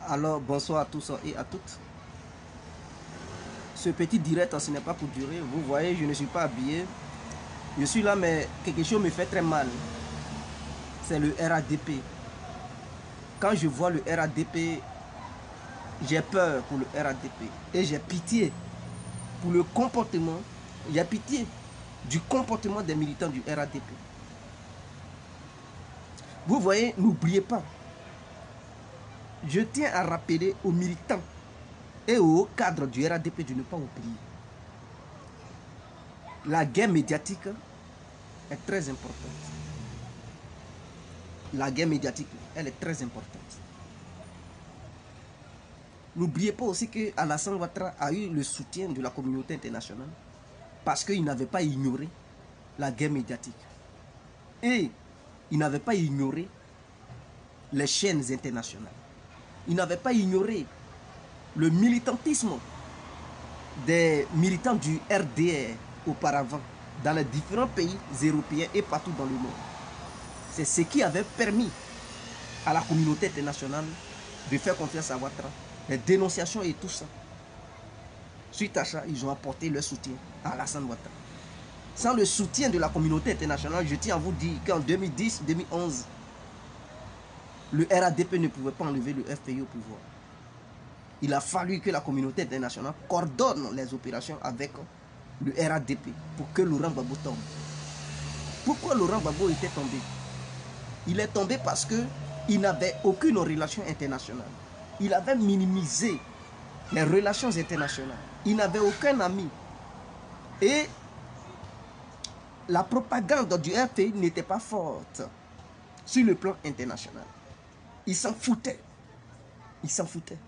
Alors, bonsoir à tous et à toutes. Ce petit direct, ce n'est pas pour durer. Vous voyez, je ne suis pas habillé. Je suis là, mais quelque chose me fait très mal. C'est le RADP. Quand je vois le RADP, j'ai peur pour le RADP. Et j'ai pitié pour le comportement. J'ai pitié du comportement des militants du RADP. Vous voyez, n'oubliez pas. Je tiens à rappeler aux militants et aux cadres du RADP de ne pas oublier. La guerre médiatique est très importante. La guerre médiatique, elle est très importante. N'oubliez pas aussi que Alassane Ouattara a eu le soutien de la communauté internationale parce qu'il n'avait pas ignoré la guerre médiatique. Et il n'avait pas ignoré les chaînes internationales. Il n'avait pas ignoré le militantisme des militants du RDR auparavant dans les différents pays européens et partout dans le monde. C'est ce qui avait permis à la communauté internationale de faire confiance à Ouattara, les dénonciations et tout ça. Suite à ça, ils ont apporté leur soutien à Alassane Ouattara. Sans le soutien de la communauté internationale, je tiens à vous dire qu'en 2010-2011, le RADP ne pouvait pas enlever le FPI au pouvoir. Il a fallu que la communauté internationale coordonne les opérations avec le RADP pour que Laurent Gbagbo tombe. Pourquoi Laurent Gbagbo était tombé? Il est tombé parce qu'il n'avait aucune relation internationale. Il avait minimisé les relations internationales. Il n'avait aucun ami. Et la propagande du RPI n'était pas forte sur le plan international. Ils s'en foutaient. Ils s'en foutaient.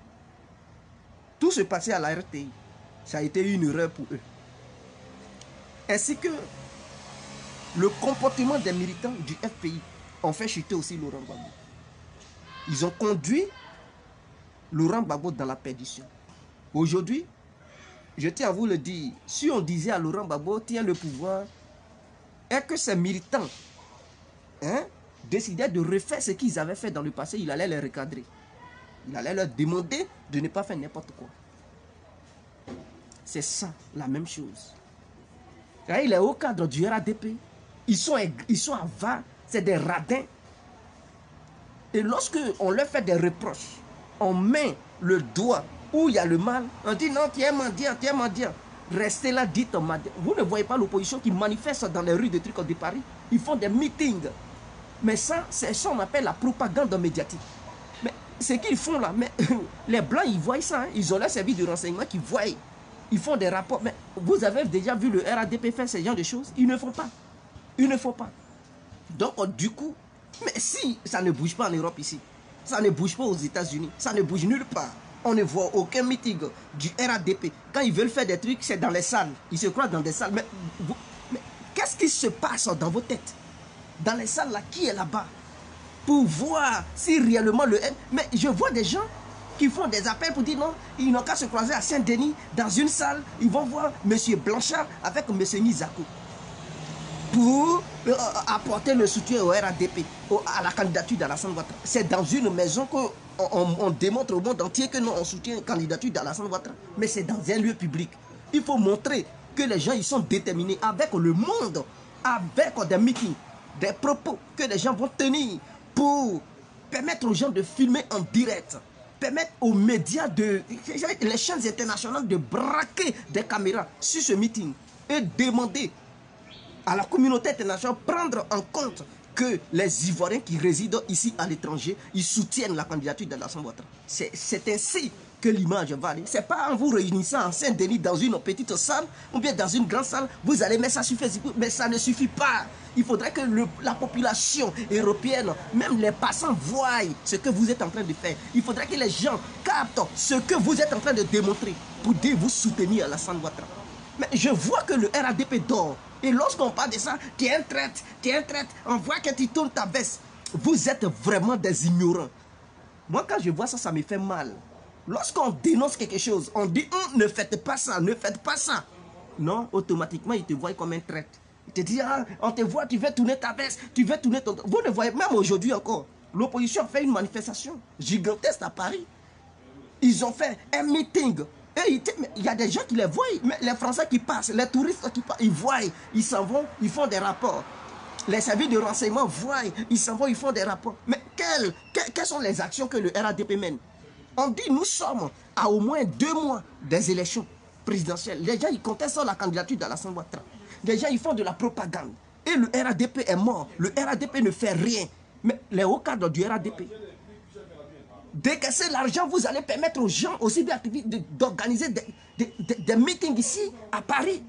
Tout se passait à la RTI. Ça a été une erreur pour eux. Ainsi que le comportement des militants du FPI ont fait chuter aussi Laurent Gbagbo. Ils ont conduit Laurent Gbagbo dans la perdition. Aujourd'hui, je tiens à vous le dire, si on disait à Laurent Gbagbo, tiens le pouvoir, et que ces militants décidaient de refaire ce qu'ils avaient fait dans le passé, il allait les recadrer. Il allait leur demander de ne pas faire n'importe quoi. C'est ça, la même chose. Et les hauts cadres du RADP, ils sont avares, c'est des radins. Et lorsque on leur fait des reproches, on met le doigt où il y a le mal, on dit non, tu es mendiant, tu es mendiant. Restez là, dites mendiant. Vous ne voyez pas l'opposition qui manifeste dans les rues de trucs de Paris. Ils font des meetings. Mais ça, c'est ça qu'on appelle la propagande médiatique. Mais ce qu'ils font là, mais les Blancs, ils voient ça. Hein. Ils ont leur service de renseignement qui voient. Ils font des rapports. Mais vous avez déjà vu le RADP faire ce genre de choses? Ils ne font pas. Ils ne font pas. Donc, du coup, mais si ça ne bouge pas en Europe ici, ça ne bouge pas aux États-Unis, ça ne bouge nulle part. On ne voit aucun meeting du RADP. Quand ils veulent faire des trucs, c'est dans les salles. Ils se croient dans des salles. Mais qu'est-ce qui se passe dans vos têtes? Dans les salles, là, qui est là-bas? Pour voir si réellement le... Mais je vois des gens qui font des appels pour dire non, ils n'ont qu'à se croiser à Saint-Denis, dans une salle, ils vont voir M. Blanchard avec M. Nizako pour apporter le soutien au RADP, à la candidature d'Alassane Ouattara. C'est dans une maison qu'on démontre au monde entier que non, on soutient la candidature d'Alassane Ouattara. Mais c'est dans un lieu public. Il faut montrer que les gens ils sont déterminés avec le monde, avec des meetings, des propos que les gens vont tenir pour permettre aux gens de filmer en direct, permettre aux médias, les chaînes internationales de braquer des caméras sur ce meeting et demander à la communauté internationale prendre en compte que les Ivoiriens qui résident ici à l'étranger, ils soutiennent la candidature d'Alassane Ouattara. C'est ainsi que l'image va aller. Ce n'est pas en vous réunissant en Saint-Denis dans une petite salle ou bien dans une grande salle, vous allez, mais ça suffit, mais ça ne suffit pas. Il faudrait que la population européenne, même les passants, voient ce que vous êtes en train de faire. Il faudrait que les gens captent ce que vous êtes en train de démontrer pour dire vous soutenir Alassane Ouattara. Mais je vois que le RADP dort. Et lorsqu'on parle de ça, tu es un traître, on voit que tu tournes ta veste. Vous êtes vraiment des ignorants. Moi, quand je vois ça, ça me fait mal. Lorsqu'on dénonce quelque chose, on dit ne faites pas ça, ne faites pas ça. Non, automatiquement, ils te voient comme un traître. Ils te disent, ah, on te voit, tu veux tourner ta veste, tu veux tourner ton... Vous ne voyez, même aujourd'hui encore, l'opposition fait une manifestation gigantesque à Paris. Ils ont fait un meeting. Et il y a des gens qui les voient, mais les Français qui passent, les touristes qui passent, ils voient, ils s'en vont, ils font des rapports. Les services de renseignement voient, ils s'en vont, ils font des rapports. Mais quelles sont les actions que le RADP mène? On dit nous sommes à au moins 2 mois des élections présidentielles. Les gens ils contestent la candidature d'Alassane Ouattara. Les gens ils font de la propagande. Et le RADP est mort. Le RADP ne fait rien. Mais les hauts cadres du RADP, décaisser l'argent, vous allez permettre aux gens aussi d'organiser des meetings ici à Paris.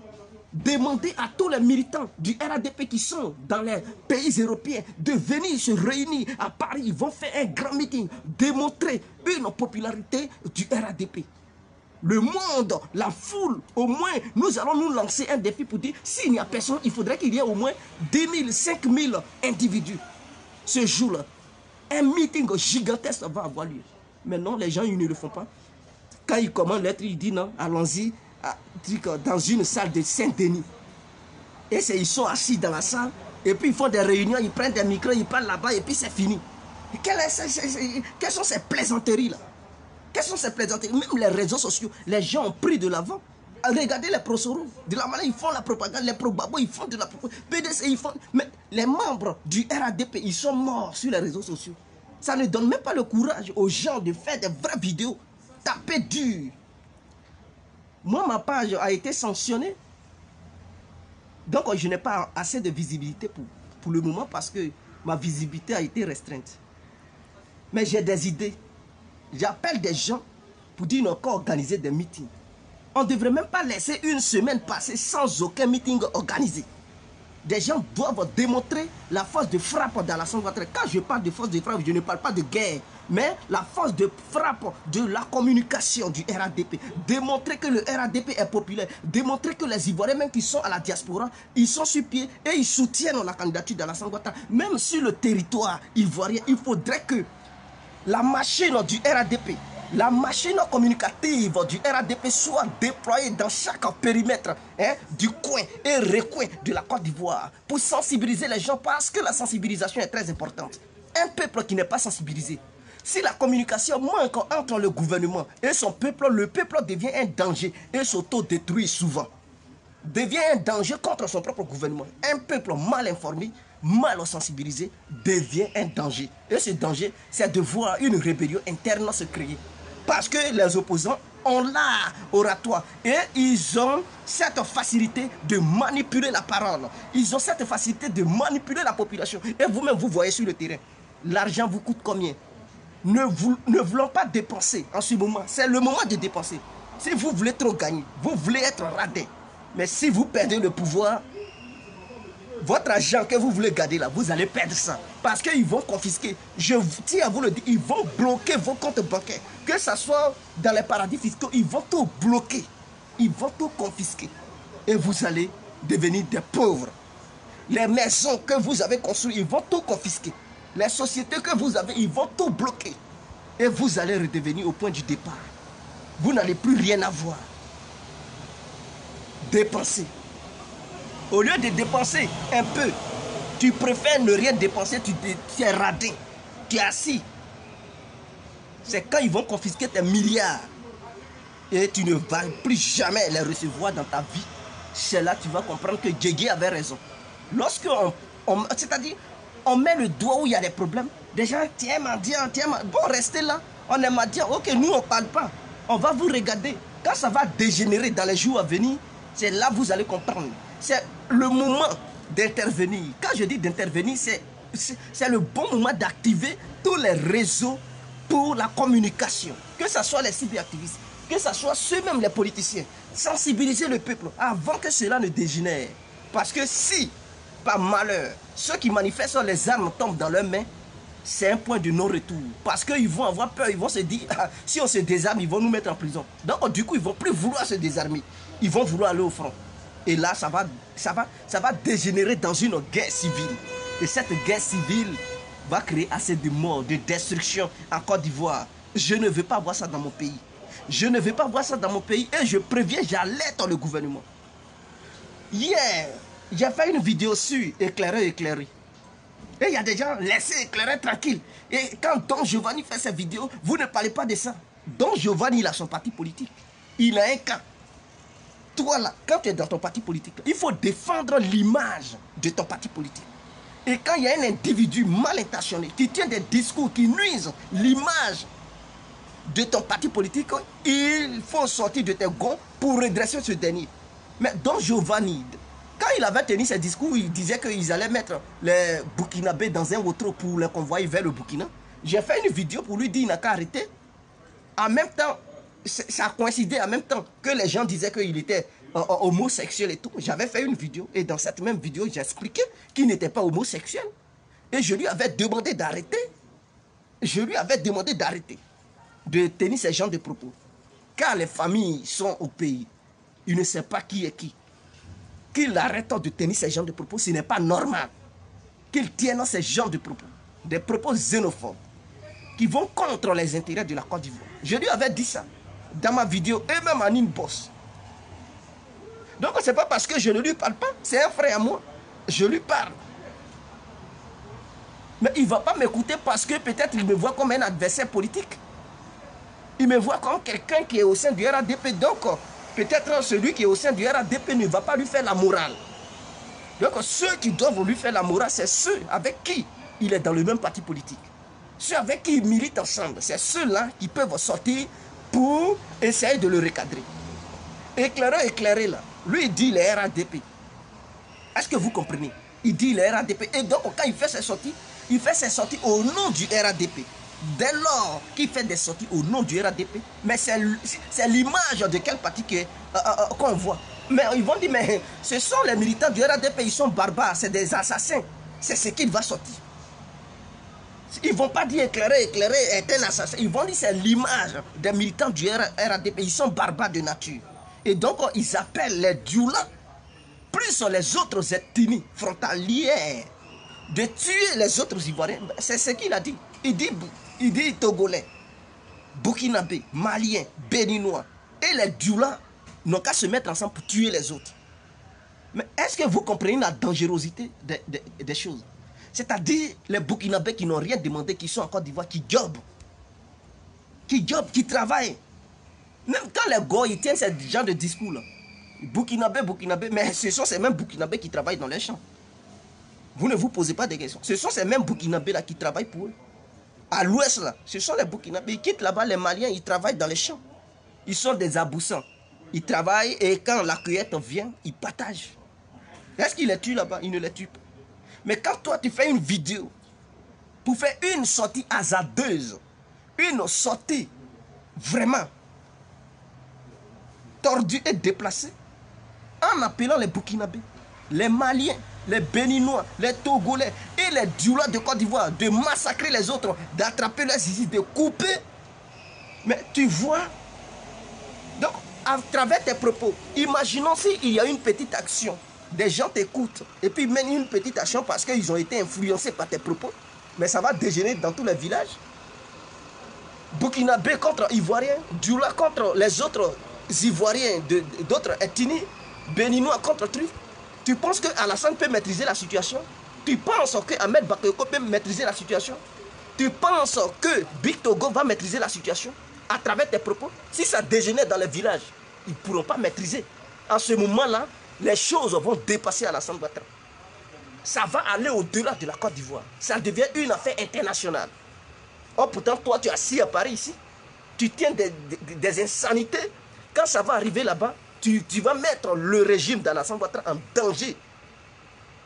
Demander à tous les militants du RADP qui sont dans les pays européens de venir se réunir à Paris. Ils vont faire un grand meeting, démontrer une popularité du RADP. Le monde, la foule, au moins, nous allons nous lancer un défi pour dire, s'il n'y a personne, il faudrait qu'il y ait au moins 10 000, 5 000 individus. Ce jour-là, un meeting gigantesque va avoir lieu. Mais non, les gens, ils ne le font pas. Quand ils commandent l'être, ils disent non, allons-y dans une salle de Saint-Denis. Et ils sont assis dans la salle, et puis ils font des réunions, ils prennent des micros, ils parlent là-bas, et puis c'est fini. Et quelles sont ces plaisanteries-là? Quelles sont ces plaisanteries? Même les réseaux sociaux, les gens ont pris de l'avant. Regardez les Prosoro, de la manière ils font la propagande, les Probabo, ils font de la propagande, PDC, ils font... Mais les membres du RADP, ils sont morts sur les réseaux sociaux. Ça ne donne même pas le courage aux gens de faire des vraies vidéos. Taper dur. Moi, ma page a été sanctionnée. Donc, je n'ai pas assez de visibilité pour le moment parce que ma visibilité a été restreinte. Mais j'ai des idées. J'appelle des gens pour dire encore organiser des meetings. On ne devrait même pas laisser une semaine passer sans aucun meeting organisé. Des gens doivent démontrer la force de frappe d'Alassane Ouattara. Quand je parle de force de frappe, je ne parle pas de guerre, mais la force de frappe de la communication du RADP. Démontrer que le RADP est populaire. Démontrer que les Ivoiriens, même qui sont à la diaspora, ils sont sur pied et ils soutiennent la candidature d'Alassane Ouattara. Même sur le territoire ivoirien, il faudrait que la machine du RADP, la machine communicative du RADP soit déployée dans chaque périmètre du coin et recoin de la Côte d'Ivoire pour sensibiliser les gens parce que la sensibilisation est très importante. Un peuple qui n'est pas sensibilisé, si la communication manque entre le gouvernement et son peuple, le peuple devient un danger et s'auto-détruit souvent. Devient un danger contre son propre gouvernement. Un peuple mal informé, mal sensibilisé, devient un danger. Et ce danger, c'est de voir une rébellion interne se créer. Parce que les opposants ont l'art oratoire et ils ont cette facilité de manipuler la parole. Ils ont cette facilité de manipuler la population. Et vous-même, vous voyez sur le terrain, l'argent vous coûte combien? Ne voulons pas dépenser en ce moment. C'est le moment de dépenser. Si vous voulez trop gagner, vous voulez être radin. Mais si vous perdez le pouvoir, votre argent que vous voulez garder là, vous allez perdre ça. Parce qu'ils vont confisquer. Je tiens à vous le dire, ils vont bloquer vos comptes bancaires. Que ce soit dans les paradis fiscaux, ils vont tout bloquer. Ils vont tout confisquer. Et vous allez devenir des pauvres. Les maisons que vous avez construites, ils vont tout confisquer. Les sociétés que vous avez, ils vont tout bloquer. Et vous allez redevenir au point du départ. Vous n'allez plus rien avoir. Dépenser. Au lieu de dépenser un peu, tu préfères ne rien dépenser, tu es radin, tu es assis. C'est quand ils vont confisquer tes milliards et tu ne vas plus jamais les recevoir dans ta vie. C'est là que tu vas comprendre que Djegui avait raison. Lorsque c'est-à-dire, on met le doigt où il y a des problèmes, des gens, tiens, mendiant, bon, restez là. On est mendiant, ok, nous on ne parle pas. On va vous regarder. Quand ça va dégénérer dans les jours à venir, c'est là que vous allez comprendre. C'est le moment d'intervenir. Quand je dis d'intervenir, c'est le bon moment d'activer tous les réseaux pour la communication. Que ce soit les cyberactivistes, que ce soit ceux-mêmes les politiciens. Sensibiliser le peuple avant que cela ne dégénère. Parce que si, par malheur, ceux qui manifestent les armes tombent dans leurs mains, c'est un point de non-retour. Parce qu'ils vont avoir peur, ils vont se dire, ah, si on se désarme, ils vont nous mettre en prison. Donc du coup, ils ne vont plus vouloir se désarmer. Ils vont vouloir aller au front. Et là, ça va dégénérer dans une guerre civile. Et cette guerre civile va créer assez de morts, de destruction en Côte d'Ivoire. Je ne veux pas voir ça dans mon pays. Je ne veux pas voir ça dans mon pays. Et je préviens, j'alerte le gouvernement. Hier, j'ai fait une vidéo sur éclairer. Et il y a des gens, laissez éclairer tranquille. Et quand Don Giovanni fait cette vidéo, vous ne parlez pas de ça. Donc Giovanni, il a son parti politique. Il a un cas. Toi là, quand tu es dans ton parti politique, il faut défendre l'image de ton parti politique. Et quand il y a un individu mal intentionné qui tient des discours qui nuisent l'image de ton parti politique, il faut sortir de tes gonds pour redresser ce dernier. Mais Don Giovanni, quand il avait tenu ses discours, il disait qu'ils allaient mettre les Burkinabés dans un autre pour les convoyer vers le Burkina. J'ai fait une vidéo pour lui dire qu'il n'a qu'à arrêter. En même temps, ça a coïncidé en même temps que les gens disaient qu'il était homosexuel et tout. J'avais fait une vidéo et dans cette même vidéo, j'ai expliqué qu'il n'était pas homosexuel. Et je lui avais demandé d'arrêter. Je lui avais demandé d'arrêter de tenir ce genre de propos. Car les familles sont au pays. Il ne sait pas qui est qui. Qu'il arrête de tenir ce genre de propos, ce n'est pas normal. Qu'il tienne ce genre de propos. Des propos xénophobes qui vont contre les intérêts de la Côte d'Ivoire. Je lui avais dit ça dans ma vidéo et même en inbox. Donc ce n'est pas parce que je ne lui parle pas, c'est un frère à moi. Je lui parle. Mais il ne va pas m'écouter parce que peut-être il me voit comme un adversaire politique. Il me voit comme quelqu'un qui est au sein du RADP. Donc peut-être celui qui est au sein du RADP ne va pas lui faire la morale. Donc ceux qui doivent lui faire la morale, c'est ceux avec qui il est dans le même parti politique. Ceux avec qui il milite ensemble, c'est ceux-là qui peuvent sortir pour essayer de le recadrer. Éclairé là, lui il dit les RADP. Est-ce que vous comprenez? Il dit les RADP. Et donc quand il fait ses sorties au nom du RADP. Dès lors qu'il fait des sorties au nom du RADP, mais c'est l'image de quel parti qu'on voit. Mais ils vont dire, mais ce sont les militants du RADP, ils sont barbares, c'est des assassins. C'est ce qu'il va sortir. Ils ne vont pas dire éclairé est un assassin. Ils vont dire c'est l'image des militants du RADP. Ils sont barbares de nature. Et donc ils appellent les Dioula, plus les autres ethnies frontalières, de tuer les autres Ivoiriens. C'est ce qu'il a dit. Il dit Togolais, Burkinabé, Maliens, Béninois. Et les Dioula n'ont qu'à se mettre ensemble pour tuer les autres. Mais est-ce que vous comprenez la dangerosité des choses? C'est-à-dire les Burkinabés qui n'ont rien demandé, qui sont en Côte d'Ivoire, qui jobent, qui travaillent. Même quand les gars ils tiennent ce genre de discours-là, Burkinabé, mais ce sont ces mêmes Burkinabés qui travaillent dans les champs. Vous ne vous posez pas de questions. Ce sont ces mêmes Burkinabés-là qui travaillent pour eux. À l'ouest, là, ce sont les Burkinabés. Ils quittent là-bas les Maliens, ils travaillent dans les champs. Ils sont des aboussants. Ils travaillent et quand la cueillette vient, ils partagent. Est-ce qu'ils les tuent là-bas? Ils ne les tuent pas. Mais quand toi, tu fais une vidéo pour faire une sortie hasardeuse, une sortie vraiment tordue et déplacée, en appelant les Burkinabés, les Maliens, les Béninois, les Togolais et les Dioula de Côte d'Ivoire, de massacrer les autres, d'attraper leurs zizi, de couper. Mais tu vois, donc à travers tes propos, imaginons s'il y a une petite action. Des gens t'écoutent et puis mènent une petite action parce qu'ils ont été influencés par tes propos. Mais ça va dégénérer dans tous les villages. Burkinabé contre Ivoiriens, Dioula contre les autres Ivoiriens d'autres ethnies, Béninois contre trucs. Tu penses qu'Alassane peut maîtriser la situation? Tu penses qu'Ahmed Bakayoko peut maîtriser la situation? Tu penses que Big Togo va maîtriser la situation à travers tes propos? Si ça dégénère dans les villages, ils ne pourront pas maîtriser. En ce moment-là, les choses vont dépasser Alassane Ouattara. Ça va aller au-delà de la Côte d'Ivoire. Ça devient une affaire internationale. Or, pourtant, toi, tu es assis à Paris ici. Tu tiens des insanités. Quand ça va arriver là-bas, tu vas mettre le régime d'Alassane Ouattara en danger.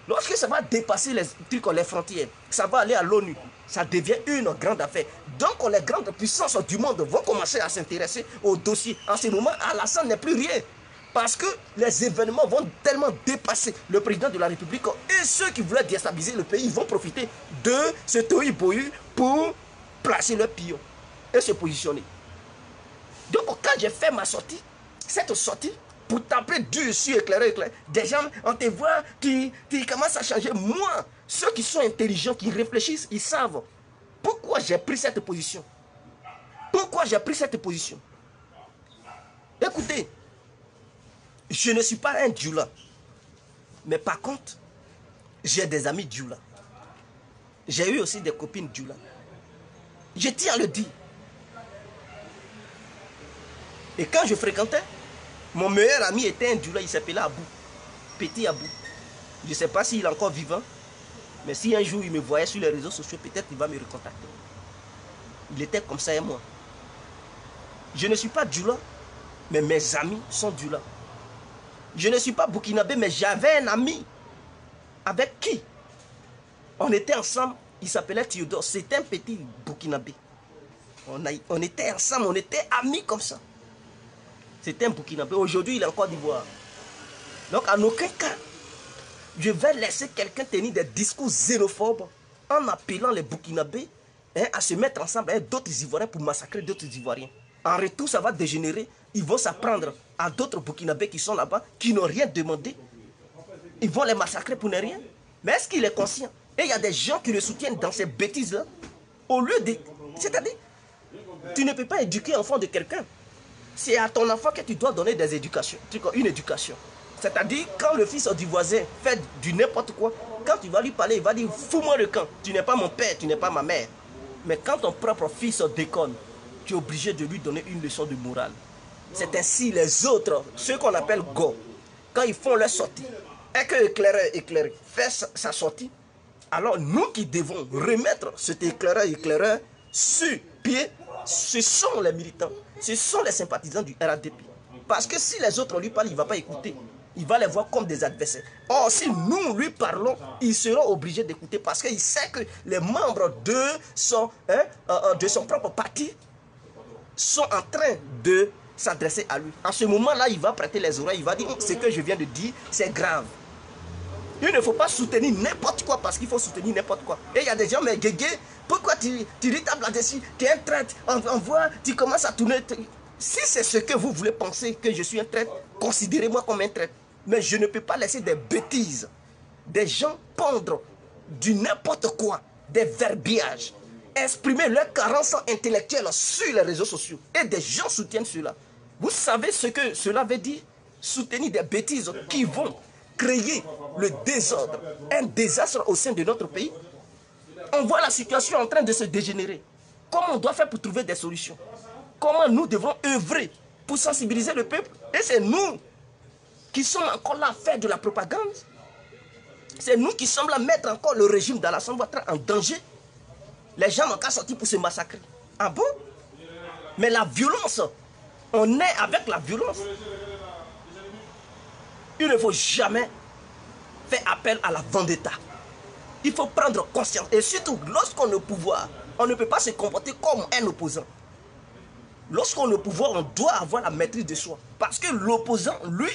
Lorsque ça va dépasser les frontières, ça va aller à l'ONU. Ça devient une grande affaire. Donc, les grandes puissances du monde vont commencer à s'intéresser au dossier. En ce moment, Alassane n'est plus rien. Parce que les événements vont tellement dépasser le président de la République et ceux qui voulaient déstabiliser le pays vont profiter de ce tohu-bohu pour placer leur pion et se positionner. Donc quand j'ai fait ma sortie, cette sortie, pour t'appeler Dieu sur éclairé, des gens, on te voit, tu commences à changer. Moi, ceux qui sont intelligents, qui réfléchissent, ils savent pourquoi j'ai pris cette position. Pourquoi j'ai pris cette position? Écoutez, je ne suis pas un Dioula. Mais par contre, j'ai des amis Dioula. J'ai eu aussi des copines Dioula. Je tiens à le dire. Et quand je fréquentais, mon meilleur ami était un Djoula, il s'appelait Abou. Petit Abou. Je ne sais pas s'il est encore vivant, mais si un jour il me voyait sur les réseaux sociaux, peut-être il va me recontacter. Il était comme ça et moi. Je ne suis pas Djoula, mais mes amis sont Djoula. Je ne suis pas burkinabé, mais j'avais un ami avec qui on était ensemble. Il s'appelait Théodore. C'était un petit burkinabé. On était ensemble, on était amis comme ça. C'était un burkinabé. Aujourd'hui, il est en Côte d'Ivoire. Donc, en aucun cas, je vais laisser quelqu'un tenir des discours xénophobes en appelant les burkinabés à se mettre ensemble avec d'autres Ivoiriens pour massacrer d'autres Ivoiriens. En retour, ça va dégénérer. Ils vont s'apprendre à d'autres burkinabés qui sont là-bas, qui n'ont rien demandé. Ils vont les massacrer pour ne rien. Mais est-ce qu'il est conscient? Et il y a des gens qui le soutiennent dans ces bêtises-là. Au lieu de... C'est-à-dire, tu ne peux pas éduquer l'enfant de quelqu'un. C'est à ton enfant que tu dois donner des éducations, une éducation. C'est-à-dire, quand le fils du voisin fait du n'importe quoi, quand tu vas lui parler, il va dire, fous-moi le camp. Tu n'es pas mon père, tu n'es pas ma mère. Mais quand ton propre fils déconne, tu es obligé de lui donner une leçon de morale. C'est ainsi les autres, ceux qu'on appelle go, quand ils font leur sortie, et que éclaireur fait sa sortie, alors nous qui devons remettre cet éclaireur sur pied, ce sont les militants, ce sont les sympathisants du RADP. Parce que si les autres lui parlent, il ne va pas écouter. Il va les voir comme des adversaires. Or, si nous lui parlons, ils seront obligés d'écouter parce qu'il sait que les membres de son propre parti sont en train de s'adresser à lui. En ce moment-là, il va prêter les oreilles, il va dire, ce que je viens de dire, c'est grave. Il ne faut pas soutenir n'importe quoi parce qu'il faut soutenir n'importe quoi. Et il y a des gens, mais Guégué, pourquoi tu tables là-dessus? Tu es un traître, on voit, tu commences à tourner. Si c'est ce que vous voulez penser, que je suis un traître, considérez-moi comme un traître. Mais je ne peux pas laisser des bêtises, des gens pondre du n'importe quoi, des verbiages, exprimer leur carence intellectuelle sur les réseaux sociaux. Et des gens soutiennent cela. Vous savez ce que cela veut dire? Soutenir des bêtises qui vont créer le désordre, un désastre au sein de notre pays. On voit la situation en train de se dégénérer. Comment on doit faire pour trouver des solutions? Comment nous devons œuvrer pour sensibiliser le peuple? Et c'est nous qui sommes encore là à faire de la propagande. C'est nous qui sommes là à mettre encore le régime dans l'Assemblée en danger. Les gens n'ont qu'à sortir pour se massacrer. Ah bon? Mais la violence, on est avec la violence. Il ne faut jamais faire appel à la vendetta. Il faut prendre conscience. Et surtout, lorsqu'on est au pouvoir, on ne peut pas se comporter comme un opposant. Lorsqu'on est au pouvoir, on doit avoir la maîtrise de soi. Parce que l'opposant, lui,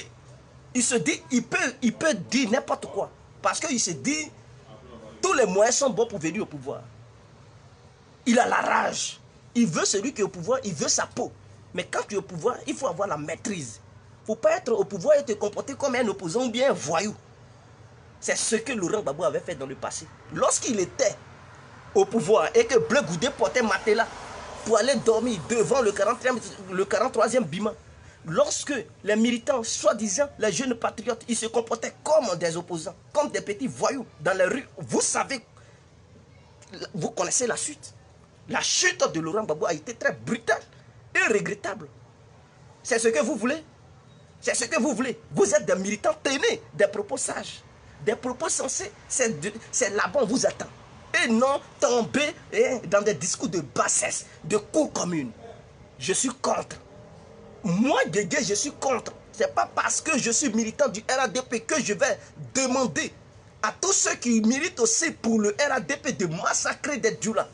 il se dit, il peut dire n'importe quoi. Parce qu'il se dit, tous les moyens sont bons pour venir au pouvoir. Il a la rage. Il veut celui qui est au pouvoir, il veut sa peau. Mais quand tu es au pouvoir, il faut avoir la maîtrise. Il ne faut pas être au pouvoir et te comporter comme un opposant ou bien un voyou. C'est ce que Laurent Gbagbo avait fait dans le passé. Lorsqu'il était au pouvoir et que Bleu Goudé portait Matela pour aller dormir devant le 43e Bima, lorsque les militants, soi-disant les jeunes patriotes, ils se comportaient comme des opposants, comme des petits voyous dans les rues, vous savez, vous connaissez la suite. La chute de Laurent Gbagbo a été très brutale et regrettable. C'est ce que vous voulez? C'est ce que vous voulez? Vous êtes des militants, tenez des propos sages, des propos sensés, c'est là-bas on vous attend. Et non tomber dans des discours de bassesse, de cour commune. Je suis contre. Moi, Guégué, je suis contre. Ce n'est pas parce que je suis militant du RADP que je vais demander à tous ceux qui militent aussi pour le RADP de massacrer des Djoula.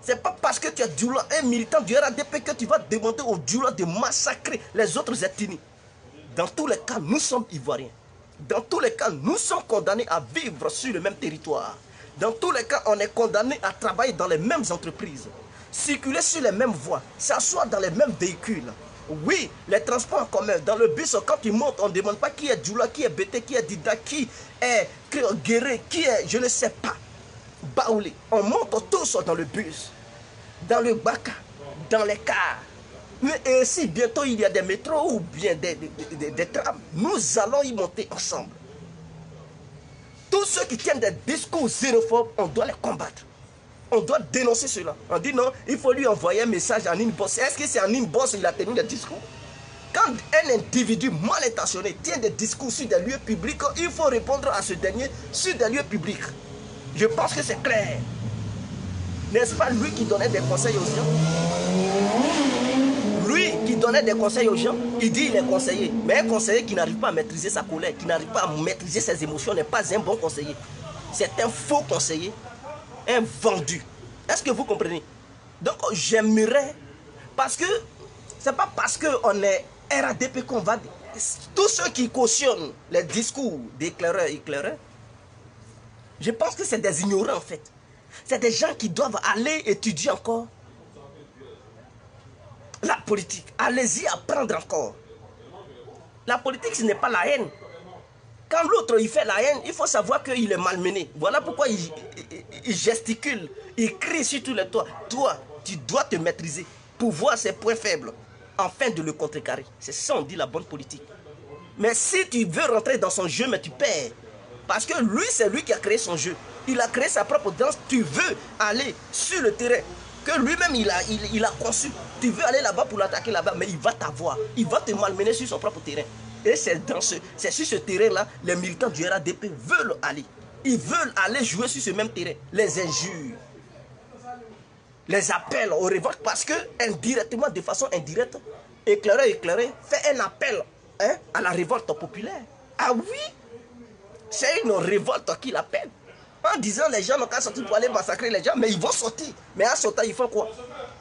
Ce n'est pas parce que tu es Djoula, un militant du RADP, que tu vas demander aux Djoula de massacrer les autres ethnies. Dans tous les cas, nous sommes Ivoiriens. Dans tous les cas, nous sommes condamnés à vivre sur le même territoire. Dans tous les cas, on est condamné à travailler dans les mêmes entreprises, circuler sur les mêmes voies, s'asseoir dans les mêmes véhicules. Oui, les transports en commun, dans le bus, quand tu montes, on ne demande pas qui est Djoula, qui est Bété, qui est Dida, qui est Guéré, qui est, je ne sais pas, Baoulé. On monte tous dans le bus, dans le baka, dans les cars. Et si bientôt il y a des métros ou bien des trams, nous allons y monter ensemble. Tous ceux qui tiennent des discours xénophobes, on doit les combattre. On doit dénoncer cela. On dit non, il faut lui envoyer un message en inbox. Est-ce que c'est en inbox qu'il a tenu des discours? Quand un individu mal intentionné tient des discours sur des lieux publics, il faut répondre à ce dernier sur des lieux publics. Je pense que c'est clair. N'est-ce pas lui qui donnait des conseils aux gens? Lui qui donnait des conseils aux gens, il dit il est conseiller. Mais un conseiller qui n'arrive pas à maîtriser sa colère, qui n'arrive pas à maîtriser ses émotions, n'est pas un bon conseiller. C'est un faux conseiller, un vendu. Est-ce que vous comprenez? Donc j'aimerais, parce que c'est pas parce qu'on est RADP qu'on va... Tous ceux qui cautionnent les discours d'éclaireurs, je pense que c'est des ignorants en fait. C'est des gens qui doivent aller étudier encore la politique. Allez-y apprendre encore. La politique, ce n'est pas la haine. Quand l'autre il fait la haine, il faut savoir qu'il est malmené. Voilà pourquoi il gesticule, il crie sur tous les toits. Toi, tu dois te maîtriser pour voir ses points faibles, afin de le contrecarrer. C'est ça, on dit la bonne politique. Mais si tu veux rentrer dans son jeu, mais tu perds. Parce que lui, c'est lui qui a créé son jeu. Il a créé sa propre danse. Tu veux aller sur le terrain que lui-même il a conçu. Tu veux aller là-bas pour l'attaquer là-bas, mais il va t'avoir. Il va te malmener sur son propre terrain. Et c'est sur ce terrain-là, les militants du RADP veulent aller. Ils veulent aller jouer sur ce même terrain. Les injures, les appels aux révoltes, parce que indirectement, de façon indirecte, éclairé, fait un appel à la révolte populaire. Ah oui, c'est une révolte qu'il appelle. En disant les gens n'ont qu'à sortir pour aller massacrer les gens, mais ils vont sortir. Mais en sortant, ils font quoi?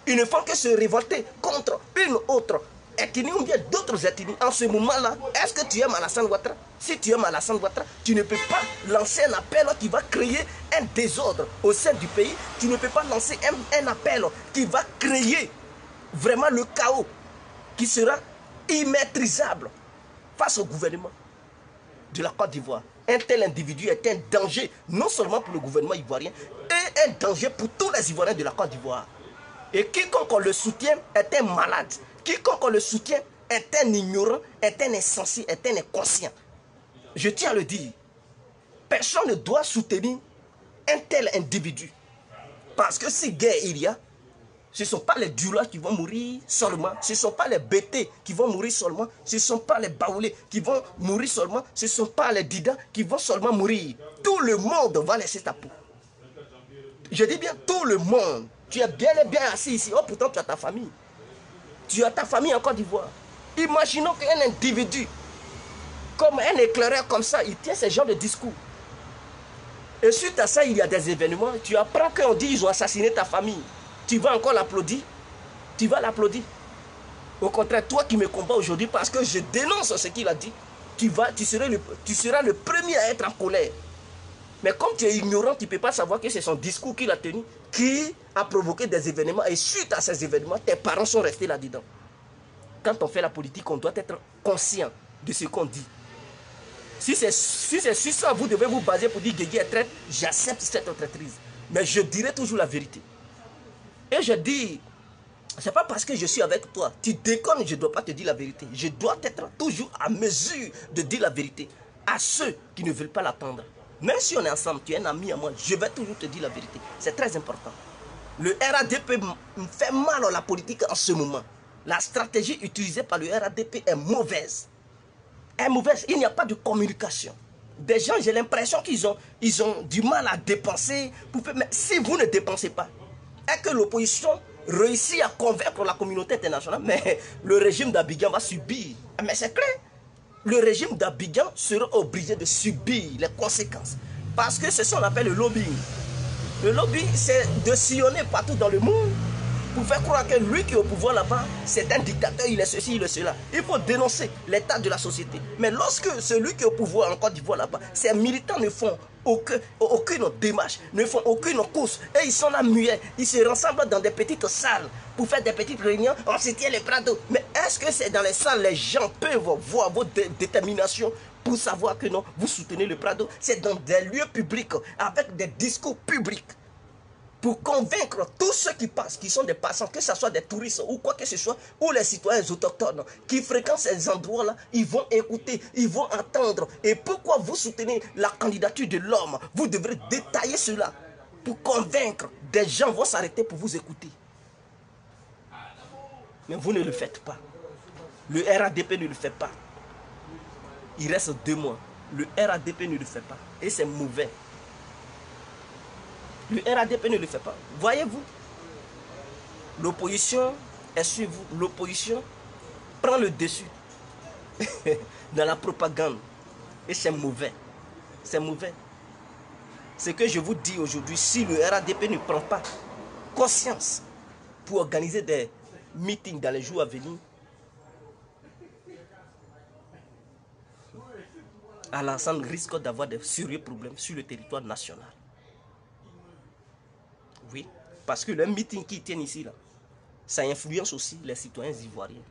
Ils ne font que se révolter contre une autre ethnie ou bien d'autres ethnies. En ce moment-là, est-ce que tu aimes Alassane Ouattara? Si tu aimes Alassane Ouattara, tu ne peux pas lancer un appel qui va créer un désordre au sein du pays. Tu ne peux pas lancer un appel qui va créer vraiment le chaos qui sera immaîtrisable face au gouvernement de la Côte d'Ivoire. Un tel individu est un danger, non seulement pour le gouvernement ivoirien, et un danger pour tous les Ivoiriens de la Côte d'Ivoire. Et quiconque le soutient est un malade. Quiconque le soutient est un ignorant, est un insensé, est un inconscient. Je tiens à le dire. Personne ne doit soutenir un tel individu. Parce que si guerre il y a, ce ne sont pas les Dioula qui vont mourir seulement. Ce ne sont pas les Bété qui vont mourir seulement. Ce ne sont pas les Baoulés qui vont mourir seulement. Ce ne sont pas les Dida qui vont seulement mourir. Tout le monde va laisser ta peau. Je dis bien tout le monde. Tu es bien et bien assis ici. Oh, pourtant tu as ta famille. Tu as ta famille en Côte d'Ivoire. Imaginons qu'un individu, comme un éclaireur comme ça, il tient ce genre de discours. Et suite à ça, il y a des événements. Tu apprends qu'on dit qu'ils ont assassiné ta famille. Tu vas encore l'applaudir? Tu vas l'applaudir? Au contraire, toi qui me combats aujourd'hui parce que je dénonce ce qu'il a dit, tu seras le premier à être en colère. Mais comme tu es ignorant, tu ne peux pas savoir que c'est son discours qu'il a tenu qui a provoqué des événements. Et suite à ces événements, tes parents sont restés là-dedans. Quand on fait la politique, on doit être conscient de ce qu'on dit. Si c'est sur ça, vous devez vous baser pour dire que Guégué est traître, j'accepte cette traîtrise. Mais je dirai toujours la vérité. Et je dis, c'est pas parce que je suis avec toi, tu déconnes, je ne dois pas te dire la vérité. Je dois être toujours à mesure de dire la vérité à ceux qui ne veulent pas l'attendre. Même si on est ensemble, tu es un ami à moi, je vais toujours te dire la vérité. C'est très important. Le RADP me fait mal à la politique en ce moment. La stratégie utilisée par le RADP est mauvaise. Est mauvaise. Il n'y a pas de communication. Des gens, j'ai l'impression qu'ils ont du mal à dépenser. Mais si vous ne dépensez pas, et que l'opposition réussit à convaincre la communauté internationale, mais le régime d'Abidjan va subir. Mais c'est clair. Le régime d'Abidjan sera obligé de subir les conséquences. Parce que c'est ce qu'on appelle le lobbying. Le lobbying, c'est de sillonner partout dans le monde pour faire croire que lui qui est au pouvoir là-bas, c'est un dictateur, il est ceci, il est cela. Il faut dénoncer l'état de la société. Mais lorsque celui qui est au pouvoir en Côte d'Ivoire là-bas, ces militants ne font aucune démarche, ne font aucune course. Et ils sont là muets, ils se rassemblent dans des petites salles pour faire des petites réunions, on se tient les bras d'eau. Mais est-ce que c'est dans les salles, les gens peuvent voir votre détermination pour savoir que non, vous soutenez le Prado? C'est dans des lieux publics, avec des discours publics, pour convaincre tous ceux qui passent, qui sont des passants, que ce soit des touristes ou quoi que ce soit, ou les citoyens autochtones qui fréquentent ces endroits-là, ils vont écouter, ils vont entendre. Et pourquoi vous soutenez la candidature de l'homme? Vous devrez détailler cela pour convaincre. Des gens vont s'arrêter pour vous écouter. Mais vous ne le faites pas. Le RADP ne le fait pas. Il reste 2 mois. Le RADP ne le fait pas. Et c'est mauvais. Le RADP ne le fait pas. Voyez-vous, l'opposition est sur vous. L'opposition prend le dessus dans la propagande. Et c'est mauvais. C'est mauvais. Ce que je vous dis aujourd'hui, si le RADP ne prend pas conscience pour organiser des meetings dans les jours à venir, Alassane risque d'avoir des sérieux problèmes sur le territoire national. Oui, parce que le meeting qu'ils tiennent ici, là, ça influence aussi les citoyens ivoiriens.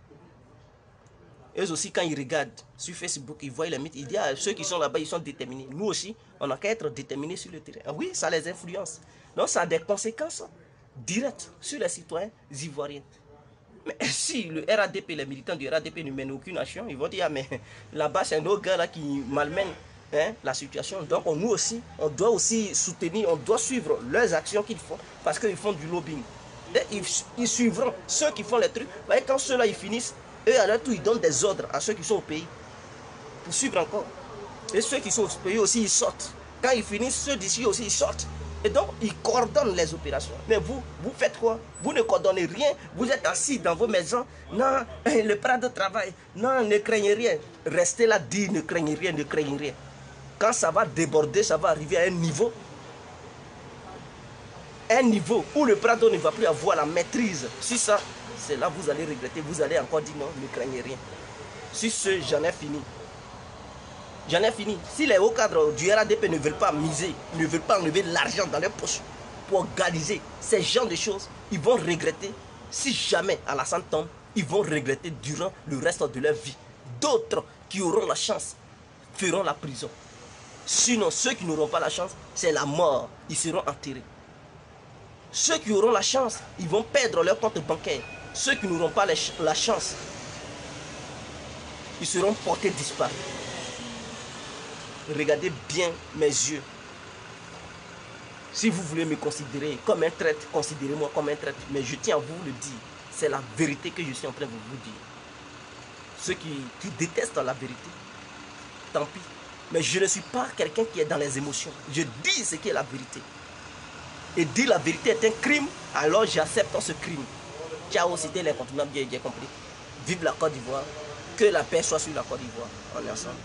Eux aussi, quand ils regardent sur Facebook, ils voient les meetings, ils disent, ah, ceux qui sont là-bas, ils sont déterminés. Nous aussi, on n'a qu'à être déterminés sur le terrain. Ah oui, ça les influence. Donc, ça a des conséquences directes sur les citoyens ivoiriens. Mais si le RADP, les militants du RADP ne mènent aucune action, ils vont dire, ah, mais là-bas, c'est nos gars là qui malmènent la situation. Donc, nous aussi, on doit aussi soutenir, on doit suivre leurs actions qu'ils font, parce qu'ils font du lobbying. Et ils suivront ceux qui font les trucs. Vous voyez, quand ceux-là, ils finissent, eux, à leur tour, ils donnent des ordres à ceux qui sont au pays, pour suivre encore. Et ceux qui sont au pays aussi, ils sortent. Quand ils finissent, ceux d'ici aussi, ils sortent. Et donc, ils coordonnent les opérations. Mais vous, vous faites quoi? Vous ne coordonnez rien. Vous êtes assis dans vos maisons. Non, le bras de travail. Non, ne craignez rien. Restez là, dites, ne craignez rien, ne craignez rien. Quand ça va déborder, ça va arriver à un niveau où le Prado ne va plus avoir la maîtrise. Si ça, c'est là vous allez regretter. Vous allez encore dire non, ne craignez rien. Si ce, j'en ai fini. J'en ai fini. Si les hauts cadres du RADP ne veulent pas miser, ne veulent pas enlever l'argent dans leurs poches pour organiser ces genres de choses, ils vont regretter. Si jamais Alassane tombe, ils vont regretter durant le reste de leur vie. D'autres qui auront la chance feront la prison. Sinon, ceux qui n'auront pas la chance, c'est la mort. Ils seront enterrés. Ceux qui auront la chance, ils vont perdre leur compte bancaire. Ceux qui n'auront pas la chance, ils seront portés disparus. Regardez bien mes yeux. Si vous voulez me considérer comme un traître, considérez-moi comme un traître. Mais je tiens à vous le dire. C'est la vérité que je suis en train de vous dire. Ceux qui détestent la vérité, tant pis. Mais je ne suis pas quelqu'un qui est dans les émotions. Je dis ce qui est la vérité. Et dire la vérité est un crime, alors j'accepte ce crime. Ciao, c'était l'incontournable, bien compris. Vive la Côte d'Ivoire. Que la paix soit sur la Côte d'Ivoire. On est ensemble.